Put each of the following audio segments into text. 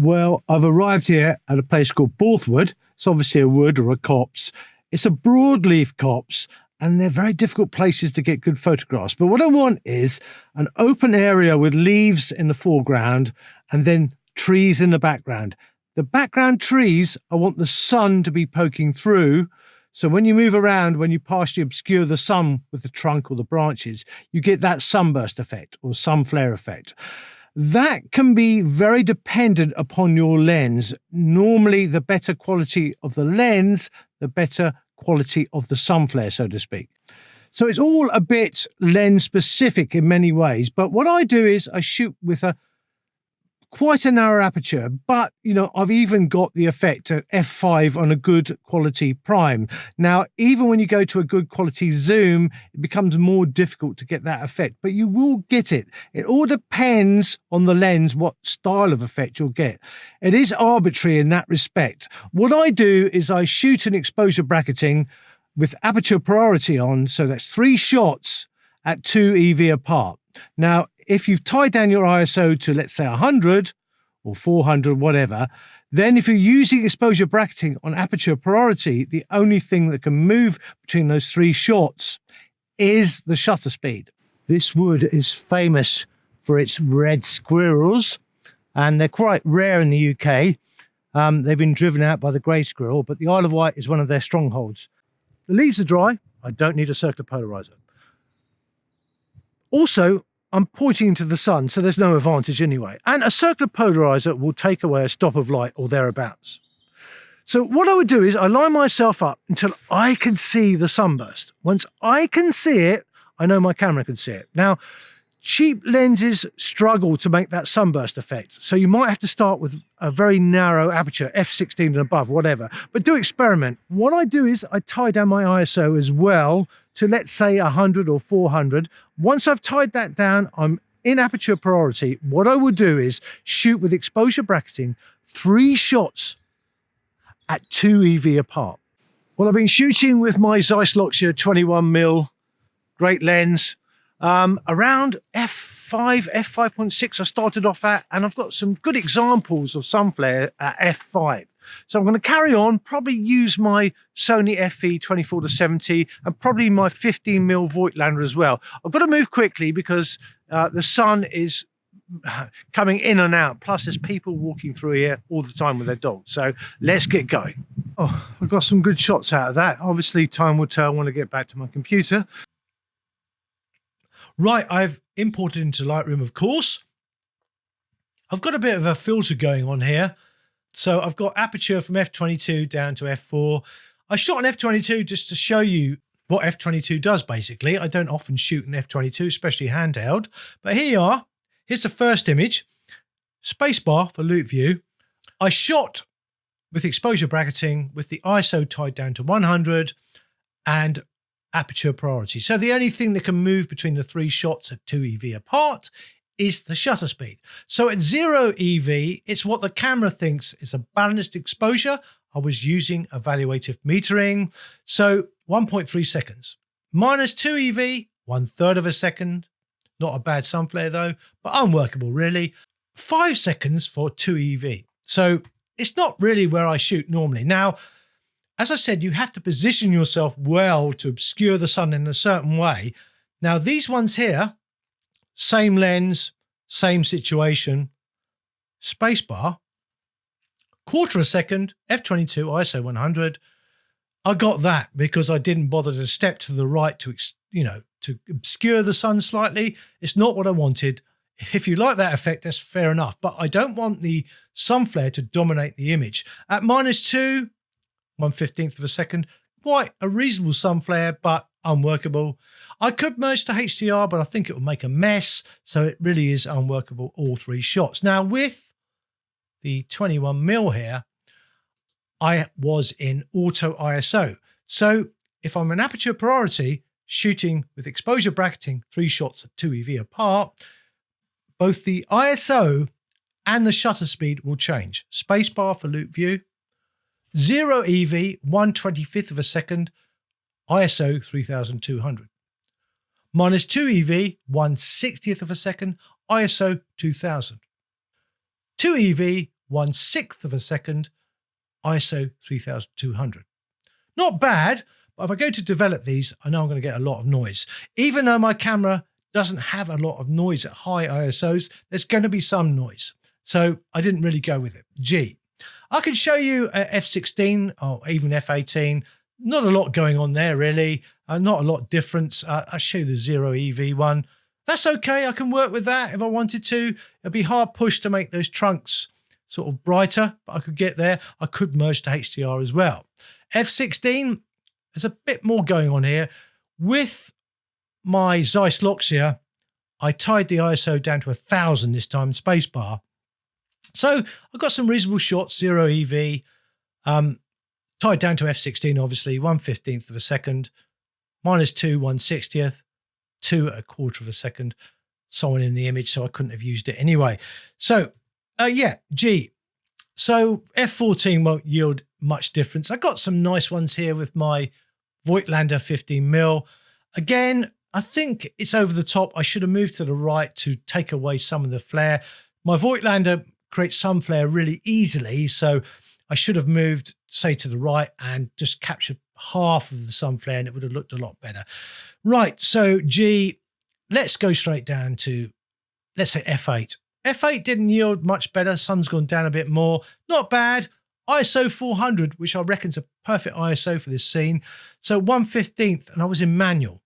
Well, I've arrived here at a place called Borthwood. It's obviously a wood or a copse. It's a broadleaf copse, and they're very difficult places to get good photographs. But what I want is an open area with leaves in the foreground and then trees in the background. The background trees, I want the sun to be poking through. So when you move around, when you partially obscure the sun with the trunk or the branches, you get that sunburst effect or sunflare effect. That can be very dependent upon your lens. Normally, the better quality of the lens, the better quality of the sunflare, so to speak. So it's all a bit lens specific in many ways. But what I do is I shoot with quite a narrow aperture, but I've even got the effect at f5 on a good quality prime. Now, even when you go to a good quality zoom, it becomes more difficult to get that effect, but you will get it. It all depends on the lens, what style of effect you'll get. It is arbitrary in that respect. What I do is I shoot an exposure bracketing with aperture priority on, so that's 3 shots at 2 EV apart. Now, if you've tied down your ISO to, let's say, 100 or 400, whatever, then if you're using exposure bracketing on aperture priority, the only thing that can move between those 3 shots is the shutter speed. This wood is famous for its red squirrels, and they're quite rare in the UK. They've been driven out by the grey squirrel, but the Isle of Wight is one of their strongholds. The leaves are dry. I don't need a circular polarizer. Also, I'm pointing into the sun, so there's no advantage anyway. And a circular polarizer will take away a stop of light or thereabouts. So what I would do is I line myself up until I can see the sunburst. Once I can see it, I know my camera can see it. Now, cheap lenses struggle to make that sunburst effect. So you might have to start with a very narrow aperture, f16 and above, whatever. But do experiment. What I do is I tie down my ISO as well to, let's say, 100 or 400. Once I've tied that down, I'm in aperture priority. What I will do is shoot with exposure bracketing 3 shots at 2 EV apart. Well, I've been shooting with my Zeiss Luxia 21mm great lens around f5, f5.6 I started off at, and I've got some good examples of sunflare at f5. So I'm going to carry on, probably use my Sony FE 24-70 and probably my 15mm Voigtlander as well. I've got to move quickly because the sun is coming in and out. Plus there's people walking through here all the time with their dogs. So let's get going. Oh, I've got some good shots out of that. Obviously time will tell when I get back to my computer. Right, I've imported into Lightroom, of course. I've got a bit of a filter going on here. So I've got aperture from f22 down to f4. I shot an f22 just to show you what f22 does, basically. I don't often shoot an f22, especially handheld. But here you are. Here's the first image. Spacebar for loop view. I shot with exposure bracketing with the ISO tied down to 100 and aperture priority. So the only thing that can move between the 3 shots at 2 EV apart is the shutter speed. So at 0 EV, it's what the camera thinks is a balanced exposure. I was using evaluative metering. So 1.3 seconds. Minus 2 EV, 1/3 of a second. Not a bad sunflare though, but unworkable really. 5 seconds for 2 EV. So it's not really where I shoot normally. Now, as I said, you have to position yourself well to obscure the sun in a certain way. Now, these ones here, same lens, same situation, spacebar, 1/4 second, f22, ISO 100. I got that because I didn't bother to step to the right to, to obscure the sun slightly. It's not what I wanted. If you like that effect, that's fair enough. But I don't want the sunflare to dominate the image. At -2, 1/15 of a second, quite a reasonable sunflare, but unworkable. I could merge to HDR, but I think it would make a mess. So it really is unworkable, all 3 shots. Now with the 21mm here, I was in auto ISO. So if I'm in aperture priority, shooting with exposure bracketing 3 shots at 2 EV apart, both the ISO and the shutter speed will change. Spacebar for loop view, 0 EV, 1/25 of a second, ISO 3200. -2 EV, 1/60th of a second, ISO 2000. 2 EV, 1/6 of a second, ISO 3200. Not bad, but if I go to develop these, I know I'm going to get a lot of noise. Even though my camera doesn't have a lot of noise at high ISOs, there's going to be some noise. So I didn't really go with it. G. I can show you f16 or even f18. Not a lot going on there, really. Not a lot of difference. I'll show you the 0 EV one. That's okay. I can work with that if I wanted to. It'd be hard push to make those trunks sort of brighter, but I could get there. I could merge to HDR as well. F16, there's a bit more going on here. With my Zeiss Loxia, I tied the ISO down to 1000 this time, spacebar. So I've got some reasonable shots, 0 EV, tied down to f16, obviously, 1/15 of a second, -2, 1/60th, 2 1/4 of a second, so on in the image, so I couldn't have used it anyway. So, yeah, G. So f14 won't yield much difference. I got some nice ones here with my Voigtlander 15mm. Again, I think it's over the top. I should have moved to the right to take away some of the flare. My Voigtlander creates sun flare really easily, so I should have moved, say, to the right and just captured half of the sun flare, and it would have looked a lot better. Right, so G, let's go straight down to, let's say f8. F8 didn't yield much better. Sun's gone down a bit more. Not bad. ISO 400, which I reckon is a perfect ISO for this scene. So 1/15, and I was in manual.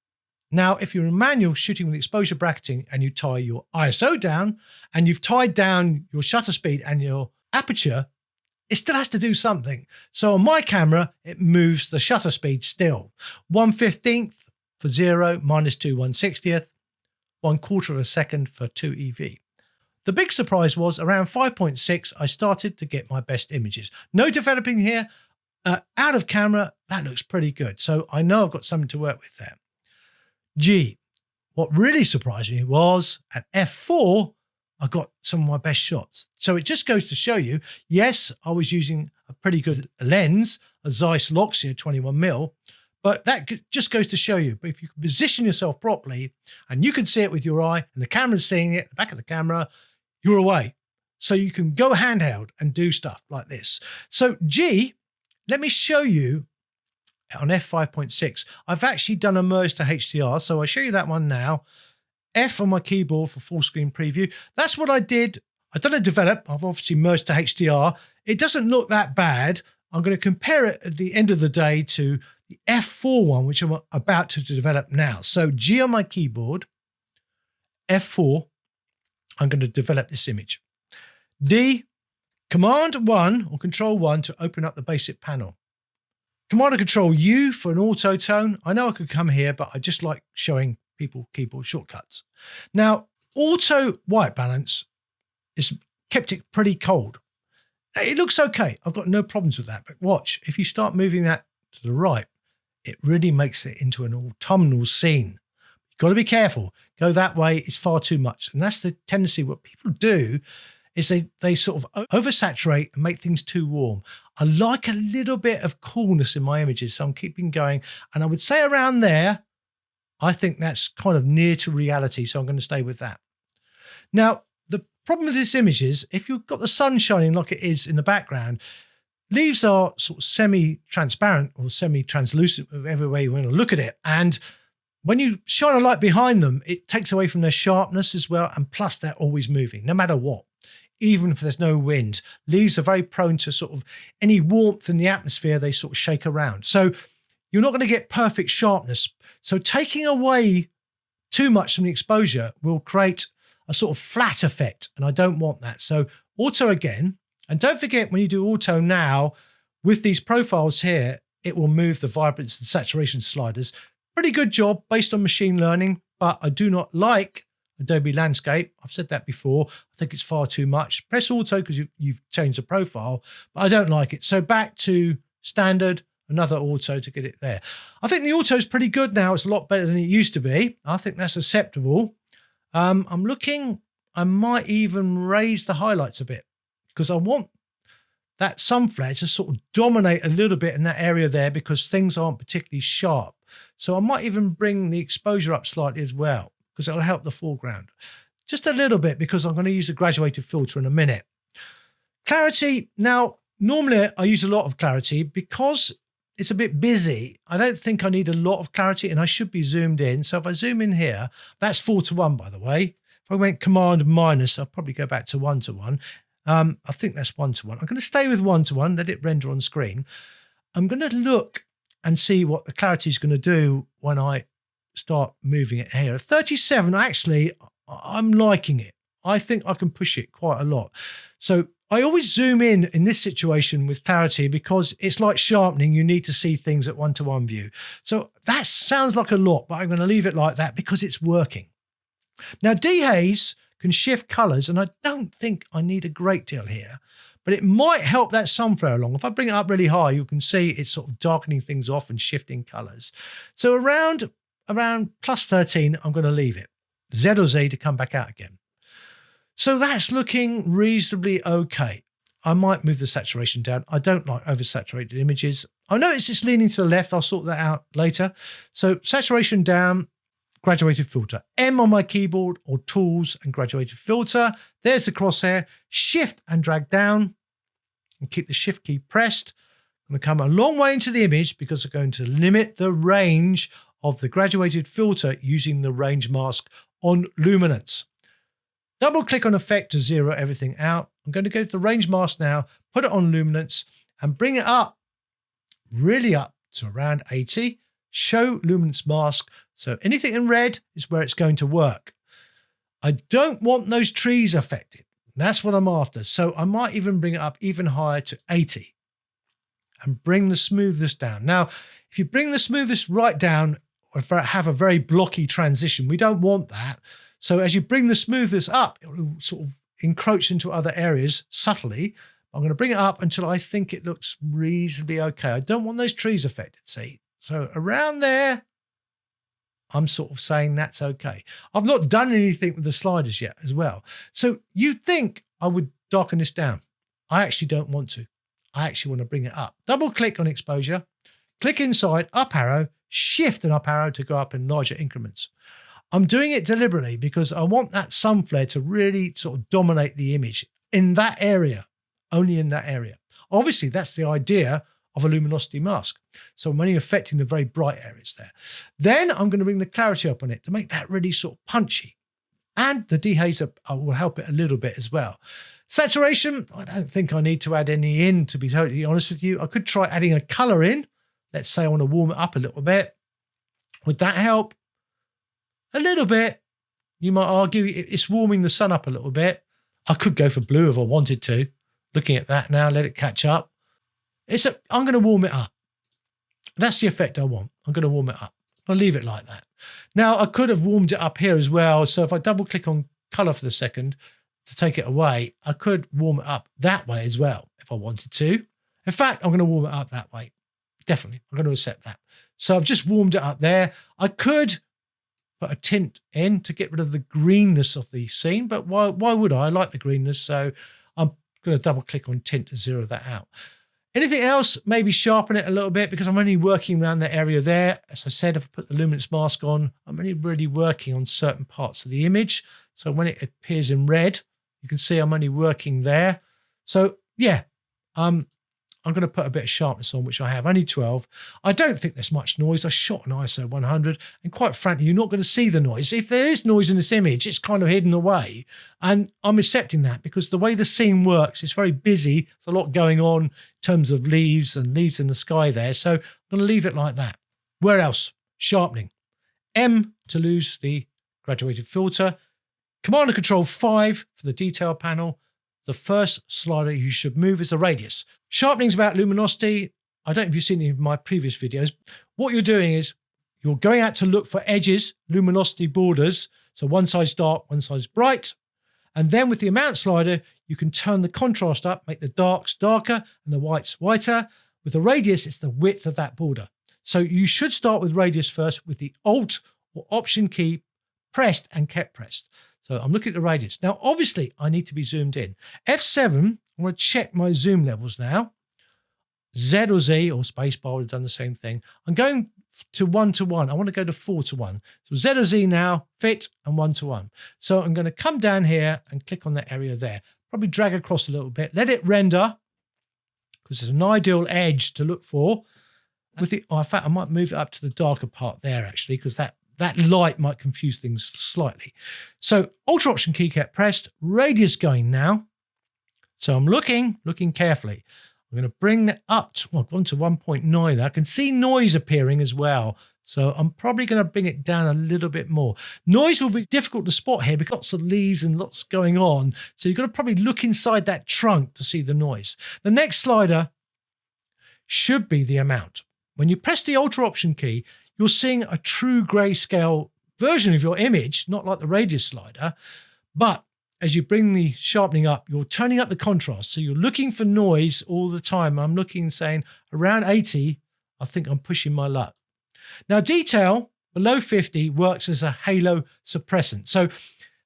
Now, if you're in manual shooting with exposure bracketing and you tie your ISO down and you've tied down your shutter speed and your aperture, it still has to do something. So on my camera, it moves the shutter speed still. 1/15 for 0, -2, 1/60th, 1/4 of a second for 2 EV. The big surprise was around 5.6, I started to get my best images. No developing here. Out of camera, that looks pretty good. So I know I've got something to work with there. G. What really surprised me was at f4, I got some of my best shots. So it just goes to show you, yes, I was using a pretty good lens, a Zeiss Loxia 21mm, but that just goes to show you. But if you can position yourself properly and you can see it with your eye and the camera's seeing it, the back of the camera, you're away. So you can go handheld and do stuff like this. So G, let me show you on f5.6. I've actually done a merge to HDR, so I'll show you that one now. F on my keyboard for full screen preview. That's what I did. I've done a develop. I've obviously merged to HDR. It doesn't look that bad. I'm going to compare it at the end of the day to the f4 one, which I'm about to develop now. So G on my keyboard, f4, I'm going to develop this image. D, Command 1 or Control 1 to open up the basic panel. Command and Control U for an auto tone. I know I could come here, but I just like showing people keyboard shortcuts. Now, auto white balance is kept it pretty cold. It looks okay. I've got no problems with that. But watch, if you start moving that to the right, it really makes it into an autumnal scene. You've got to be careful. Go that way, it's far too much. And that's the tendency. What people do is they sort of oversaturate and make things too warm. I like a little bit of coolness in my images, so I'm keeping going. And I would say around there, I think that's kind of near to reality, so I'm going to stay with that. Now, the problem with this image is if you've got the sun shining like it is in the background, leaves are sort of semi-transparent or semi-translucent, whatever way you want to look at it. And when you shine a light behind them, it takes away from their sharpness as well. And plus, they're always moving, no matter what. Even if there's no wind, leaves are very prone to sort of any warmth in the atmosphere, they sort of shake around. So you're not going to get perfect sharpness. So taking away too much from the exposure will create a sort of flat effect, and I don't want that. So auto again, and don't forget when you do auto now, with these profiles here, it will move the vibrance and saturation sliders. Pretty good job based on machine learning, but I do not like Adobe Landscape. I've said that before. I think it's far too much. Press auto because you've changed the profile, but I don't like it. So back to standard, another auto to get it there. I think the auto is pretty good now. It's a lot better than it used to be. I think that's acceptable. I'm looking, I might even raise the highlights a bit because I want that sunflare to sort of dominate a little bit in that area there because things aren't particularly sharp. So I might even bring the exposure up slightly as well, because it'll help the foreground. Just a little bit, because I'm going to use a graduated filter in a minute. Clarity. Now, normally I use a lot of clarity because it's a bit busy. I don't think I need a lot of clarity and I should be zoomed in. So if I zoom in here, that's 4:1, by the way. If I went Command minus, I'll probably go back to 1:1. I think that's 1:1. I'm going to stay with 1:1, let it render on screen. I'm going to look and see what the clarity is going to do when I start moving it here. At 37, actually, I'm liking it. I think I can push it quite a lot. So I always zoom in this situation with clarity because it's like sharpening. You need to see things at 1:1 view. So that sounds like a lot, but I'm going to leave it like that because it's working. Now, dehaze can shift colors, and I don't think I need a great deal here, but it might help that sunflare along. If I bring it up really high, you can see it's sort of darkening things off and shifting colors. So around plus 13, I'm going to leave it. Z or Z to come back out again. So that's looking reasonably okay. I might move the saturation down. I don't like oversaturated images. I notice it's leaning to the left. I'll sort that out later. So saturation down, graduated filter. M on my keyboard or tools and graduated filter. There's the crosshair. Shift and drag down and keep the shift key pressed. I'm going to come a long way into the image because I'm going to limit the range of the graduated filter using the range mask on luminance. Double click on effect to zero everything out. I'm going to go to the range mask now, put it on luminance and bring it up, really up to around 80. Show luminance mask. So anything in red is where it's going to work. I don't want those trees affected. That's what I'm after. So I might even bring it up even higher to 80 and bring the smoothness down. Now, if you bring the smoothness right down or have a very blocky transition, we don't want that. So as you bring the smoothness up, it will sort of encroach into other areas subtly. I'm going to bring it up until I think it looks reasonably okay. I don't want those trees affected, see? So around there, I'm sort of saying that's okay. I've not done anything with the sliders yet as well. So you'd think I would darken this down. I actually don't want to. I actually want to bring it up. Double click on exposure, click inside, up arrow, shift and up arrow to go up in larger increments. I'm doing it deliberately because I want that sunflare to really sort of dominate the image in that area, only in that area. Obviously, that's the idea of a luminosity mask. So I'm only affecting the very bright areas there. Then I'm going to bring the clarity up on it to make that really sort of punchy. And the dehaze will help it a little bit as well. Saturation, I don't think I need to add any in, to be totally honest with you. I could try adding a color in. Let's say I want to warm it up a little bit. Would that help? A little bit. You might argue it's warming the sun up a little bit. I could go for blue if I wanted to. Looking at that now, let it catch up. I'm going to warm it up. That's the effect I want. I'm going to warm it up. I'll leave it like that. Now, I could have warmed it up here as well. So if I double click on color for the second to take it away, I could warm it up that way as well if I wanted to. In fact, I'm going to warm it up that way. Definitely. I'm going to accept that. So I've just warmed it up there. I could put a tint in to get rid of the greenness of the scene, but why would I? I like the greenness. So I'm going to double click on tint to zero that out. Anything else, maybe sharpen it a little bit because I'm only working around that area there. As I said, if I put the luminance mask on, I'm only really working on certain parts of the image. So when it appears in red, you can see I'm only working there. So yeah, I'm going to put a bit of sharpness on, which I have, only 12. I don't think there's much noise. I shot an ISO 100, and quite frankly, you're not going to see the noise. If there is noise in this image, it's kind of hidden away, and I'm accepting that because the way the scene works, it's very busy. There's a lot going on in terms of leaves and leaves in the sky there, so I'm going to leave it like that. Where else? Sharpening. M to lose the graduated filter. Command and Control 5 for the detail panel. The first slider you should move is the radius. Sharpening is about luminosity. I don't know if you've seen any of my previous videos. What you're doing is you're going out to look for edges, luminosity borders. So one side's dark, one side's bright. And then with the amount slider, you can turn the contrast up, make the darks darker and the whites whiter. With the radius, it's the width of that border. So you should start with radius first with the Alt or Option key pressed and kept pressed. So I'm looking at the radius. Now, obviously, I need to be zoomed in. F7, I want to check my zoom levels now. Z or Z or spacebar would have done the same thing. I'm going to 1:1. I want to go to 4:1. So Z or Z now, fit and 1:1. So I'm going to come down here and click on that area there. probably drag across a little bit, let it render, because it's an ideal edge to look for. With the, in fact, I might move it up to the darker part there actually, because that light might confuse things slightly. So Alt Option key kept pressed, radius going now. So I'm looking carefully. I'm going to bring that up to, well, I've gone to 1.9 there. I can see noise appearing as well. So I'm probably going to bring it down a little bit more. Noise will be difficult to spot here because lots of leaves and lots going on. So you've got to probably look inside that trunk to see the noise. The next slider should be the amount. When you press the Alt Option key, you're seeing a true grayscale version of your image, not like the radius slider. But as you bring the sharpening up, you're turning up the contrast. So you're looking for noise all the time. I'm looking and saying around 80, I think I'm pushing my luck. Now, detail below 50 works as a halo suppressant. So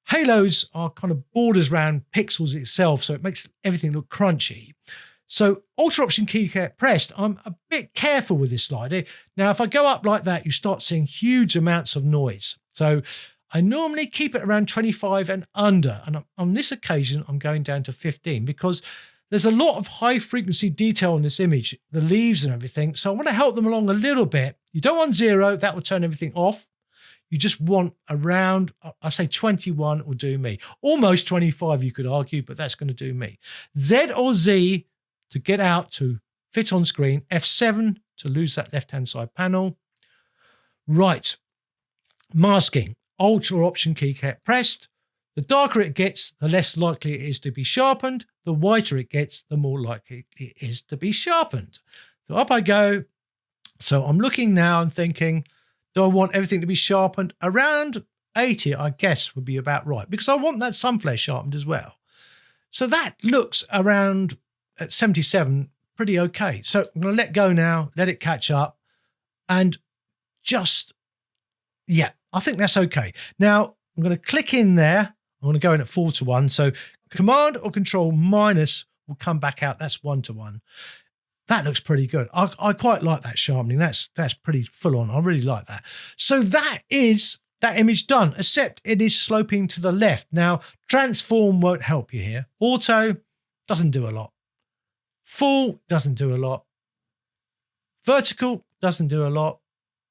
halos are kind of borders around pixels itself, so it makes everything look crunchy. So Alt Option key kept pressed, I'm a bit careful with this slider. Now, if I go up like that, you start seeing huge amounts of noise. So I normally keep it around 25 and under. And on this occasion, I'm going down to 15 because there's a lot of high frequency detail in this image, the leaves and everything. So I want to help them along a little bit. You don't want 0, that will turn everything off. You just want around, I say 21 will do me. Almost 25, you could argue, but that's going to do me. Z or Z to get out to fit on screen. F7 to lose that left-hand side panel. Right, masking. Alt or Option key kept pressed. The darker it gets, the less likely it is to be sharpened. The whiter it gets, the more likely it is to be sharpened. So up I go. So I'm looking now and thinking, do I want everything to be sharpened? Around 80, I guess, would be about right, because I want that Sunflare sharpened as well. So that looks around at 77, pretty okay. So I'm going to let go now, let it catch up, and just, yeah, I think that's okay. Now, I'm going to click in there. I'm going to go in at 4:1. So Command or Control minus will come back out. That's 1:1. That looks pretty good. I quite like that sharpening. That's pretty full on. I really like that. So that is that image done, except it is sloping to the left. Now, transform won't help you here. Auto doesn't do a lot. Full doesn't do a lot. Vertical doesn't do a lot.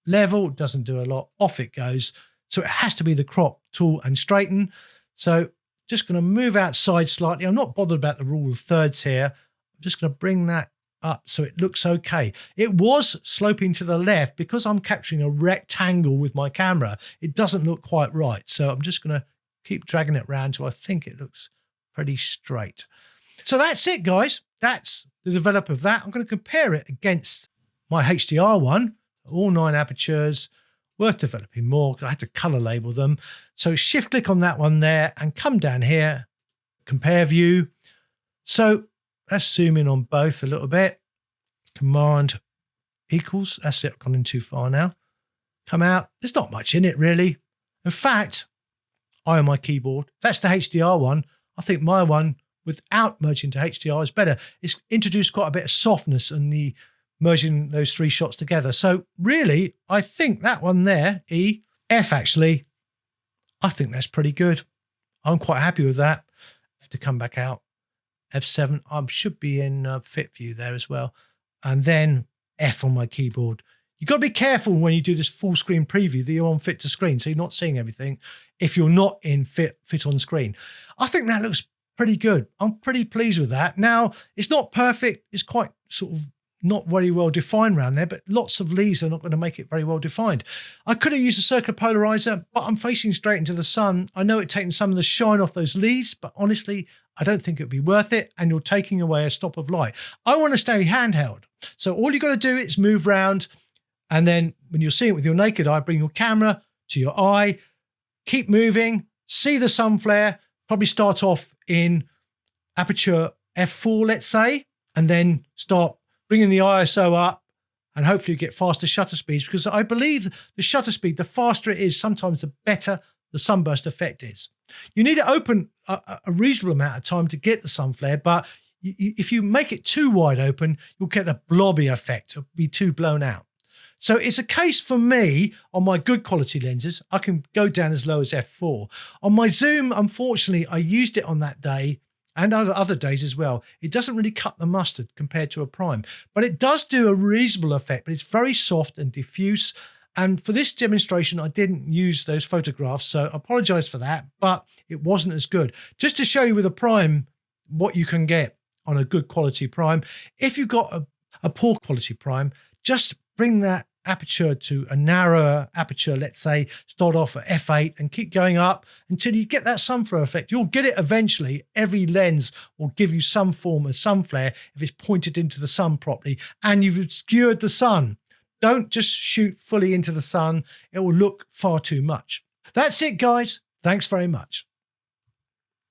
Level doesn't do a lot. Off it goes. So it has to be the crop tool and straighten. So just going to move outside slightly. I'm not bothered about the rule of thirds here. I'm just going to bring that up so it looks okay. It was sloping to the left because I'm capturing a rectangle with my camera. It doesn't look quite right. So I'm just going to keep dragging it around till I think it looks pretty straight. So that's it, guys. That's the develop of that. I'm going to compare it against my HDR one, all 9 apertures, worth developing more. I had to color label them. So shift click on that one there and come down here, compare view. So let's zoom in on both a little bit. Command equals, that's it, I've gone in too far now. Come out, there's not much in it really. In fact, I on my keyboard, that's the HDR one. I think my one without merging to HDR is better. It's introduced quite a bit of softness and the merging those 3 shots together. So really, I think that one there, F actually, I think that's pretty good. I'm quite happy with that. To come back out, F7, I should be in fit view there as well. And then F on my keyboard. You've got to be careful when you do this full screen preview that you're on fit to screen, so you're not seeing everything if you're not in fit on screen. I think that looks pretty good. I'm pretty pleased with that. Now, it's not perfect. It's quite sort of not very well defined around there, but lots of leaves are not going to make it very well defined. I could have used a circular polarizer, but I'm facing straight into the sun. I know it's taking some of the shine off those leaves, but honestly, I don't think it'd be worth it. And you're taking away a stop of light. I want to stay handheld. So all you got to do is move around. And then when you're seeing it with your naked eye, bring your camera to your eye, keep moving, see the Sunflare, probably start off in aperture f4, let's say, and then start bringing the ISO up and hopefully get faster shutter speeds, because I believe the shutter speed, the faster it is, sometimes the better the sunburst effect is. You need to open a reasonable amount of time to get the Sunflare, but if you make it too wide open, you'll get a blobby effect. It'll be too blown out. So it's a case for me on my good quality lenses. I can go down as low as f4. On my zoom, unfortunately, I used it on that day and other days as well, it doesn't really cut the mustard compared to a prime, but it does do a reasonable effect, but it's very soft and diffuse. And for this demonstration, I didn't use those photographs, so I apologize for that, but it wasn't as good. Just to show you with a prime what you can get on a good quality prime. If you've got a poor quality prime, just bring that aperture to a narrower aperture. Let's say start off at f8 and keep going up until you get that sunflare effect. You'll get it eventually. Every lens will give you some form of sunflare if it's pointed into the sun properly and you've obscured the sun. Don't just shoot fully into the sun. It will look far too much. That's it, guys. Thanks very much.